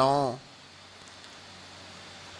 9